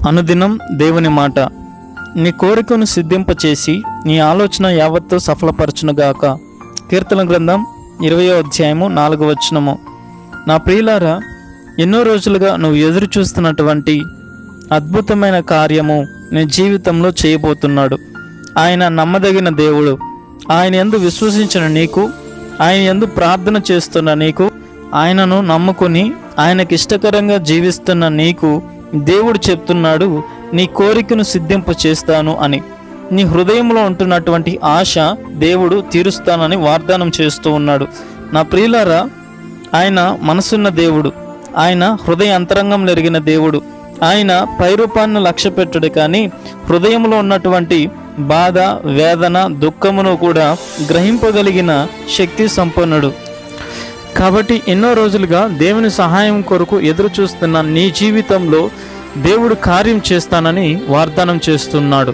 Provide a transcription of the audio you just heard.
అనుదినం దేవుని మాట. నీ కోరికను సిద్ధింపచేసి నీ ఆలోచన యావత్తు సఫలపరచునుగాక. కీర్తన గ్రంథం 20వ అధ్యాయము 4వ వచనము. నా ప్రియులారా, ఎన్నో రోజులుగా నువ్వు ఎదురు చూస్తున్నటువంటి అద్భుతమైన కార్యము నీ జీవితంలో చేయబోతున్నాడు. ఆయన నమ్మదగిన దేవుడు. ఆయన యందు విశ్వసించిన నీకు, ఆయన యందు ప్రార్థన చేస్తున్న నీకు, ఆయనను నమ్ముకుని ఆయనకి ఇష్టకరంగా జీవిస్తున్న నీకు దేవుడు చెప్తున్నాడు, నీ కోరికను సిద్ధింప చేస్తాను అని. నీ హృదయంలో ఉంటున్నటువంటి ఆశ దేవుడు తీరుస్తానని వాగ్దానం చేస్తూ ఉన్నాడు. నా ప్రియులారా, ఆయన మనసున్న దేవుడు, ఆయన హృదయ అంతరంగంలో ఎరిగిన దేవుడు. ఆయన పైరూపాన్ని లక్ష్య పెట్టుడు, కానీ హృదయంలో ఉన్నటువంటి బాధ, వేదన, దుఃఖమును కూడా గ్రహింపగలిగిన శక్తి సంపన్నుడు. కాబట్టి ఎన్నో రోజులుగా దేవుని సహాయం కొరకు ఎదురు చూస్తున్న నీ జీవితంలో దేవుడు కార్యం చేస్తానని వాగ్దానం చేస్తున్నాడు.